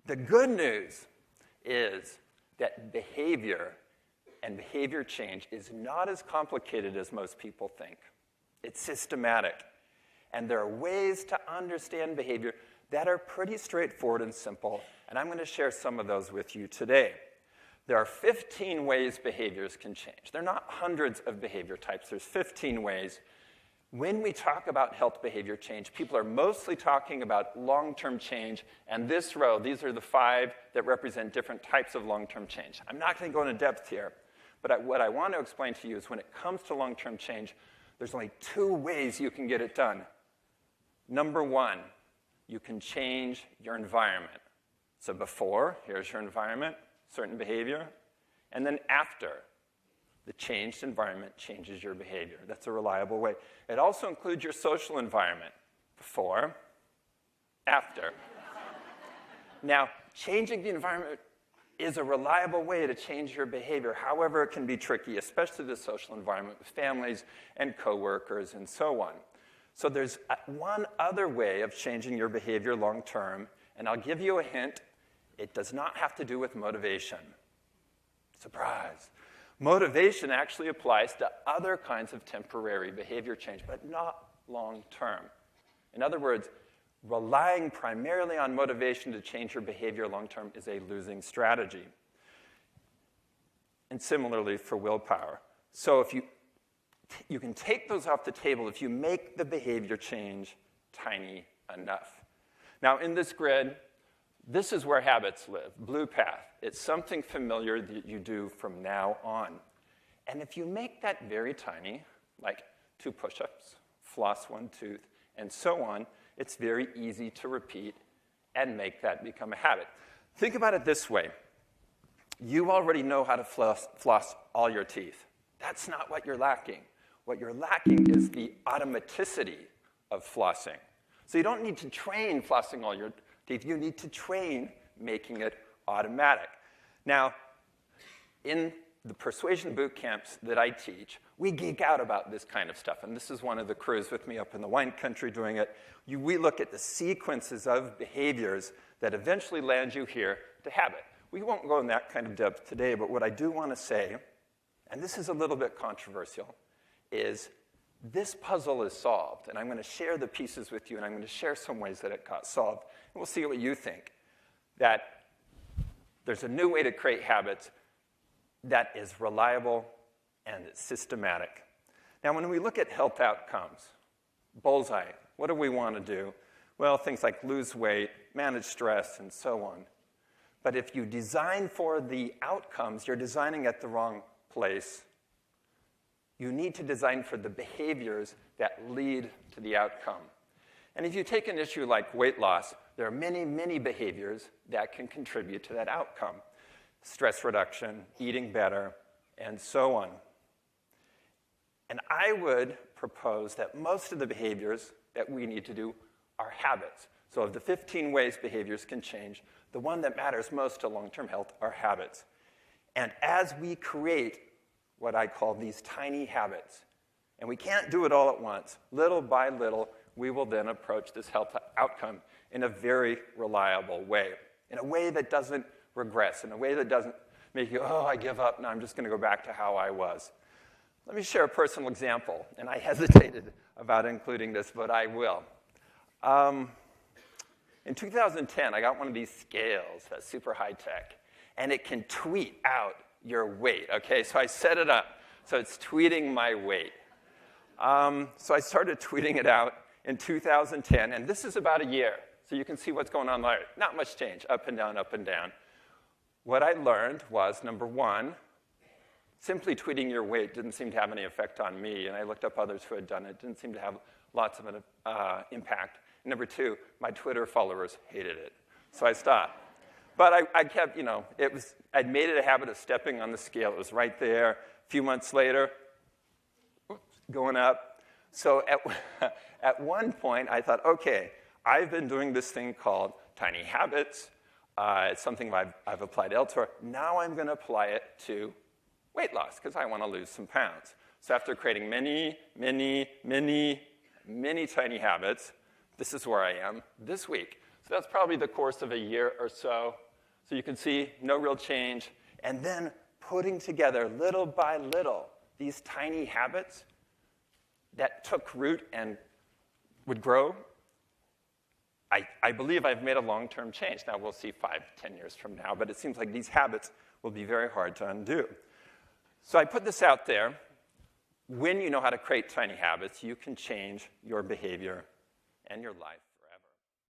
The good news is that behavior and behavior change is not as complicated as most people think. It's systematic. And there are ways to understand behavior that are pretty straightforward and simple, and I'm going to share some of those with you today. There are 15 ways behaviors can change. There are not hundreds of behavior types. There's 15 ways. When we talk about health behavior change, people are mostly talking about long-term change, and this row, these are the 5 that represent different types of long-term change. I'm not going to go into depth here, but what I want to explain to you is when it comes to long-term change, there's only 2 ways you can get it done. Number 1, you can change your environment. So before, here's your environment, certain behavior, and then after, the changed environment changes your behavior. That's a reliable way. It also includes your social environment, before, after. Now, changing the environment is a reliable way to change your behavior. However, it can be tricky, especially the social environment with families and coworkers and so on. So there's one other way of changing your behavior long term, and I'll give you a hint. It does not have to do with motivation. Surprise. Motivation actually applies to other kinds of temporary behavior change, but not long term. In other words, relying primarily on motivation to change your behavior long term is a losing strategy. And similarly for willpower. So if you can take those off the table if you make the behavior change tiny enough. Now, in this grid, this is where habits live, blue path. It's something familiar that you do from now on. And if you make that very tiny, like 2 push-ups, floss 1 tooth, and so on, it's very easy to repeat and make that become a habit. Think about it this way. You already know how to floss all your teeth. That's not what you're lacking. What you're lacking is the automaticity of flossing. So you don't need to train flossing all your teeth. You need to train making it automatic. Now, in the persuasion boot camps that I teach, we geek out about this kind of stuff. And this is one of the crews with me up in the wine country doing it. We look at the sequences of behaviors that eventually land you here to habit. We won't go in that kind of depth today, but what I do want to say, and this is a little bit controversial, is this puzzle is solved. And I'm going to share the pieces with you, and I'm going to share some ways that it got solved. And we'll see what you think. That there's a new way to create habits that is reliable and it's systematic. Now, when we look at health outcomes, bullseye, what do we want to do? Well, things like lose weight, manage stress, and so on. But if you design for the outcomes, you're designing at the wrong place. You need to design for the behaviors that lead to the outcome. And if you take an issue like weight loss, there are many, many behaviors that can contribute to that outcome. Stress reduction, eating better, and so on. And I would propose that most of the behaviors that we need to do are habits. So of the 15 ways behaviors can change, the one that matters most to long-term health are habits. And as we create what I call these tiny habits, and we can't do it all at once, little by little, we will then approach this health outcome in a very reliable way, in a way that doesn't regress, in a way that doesn't make you, oh, I give up, now I'm just going to go back to how I was. Let me share a personal example, and I hesitated about including this, but I will. In 2010, I got one of these scales that's super high-tech, and it can tweet out your weight, okay? So I set it up, so it's tweeting my weight. So I started tweeting it out in 2010, and this is about a year, so you can see what's going on there. Not much change, up and down, up and down. What I learned was, number one, simply tweeting your weight didn't seem to have any effect on me, and I looked up others who had done it. It didn't seem to have lots of an impact. Number two, my Twitter followers hated it, so I stopped. But I kept, I'd made it a habit of stepping on the scale. It was right there. A few months later, going up. So at one point, I thought, okay, I've been doing this thing called tiny habits. It's something I've applied elsewhere. Now I'm going to apply it to weight loss because I want to lose some pounds. So after creating many, many, many, many tiny habits, this is where I am this week. So So that's probably the course of a year or so. So you can see no real change. And then putting together little by little these tiny habits that took root and would grow, I believe I've made a long-term change. Now, we'll see 5, 10 years from now, but it seems like these habits will be very hard to undo. So I put this out there. When you know how to create tiny habits, you can change your behavior and your life.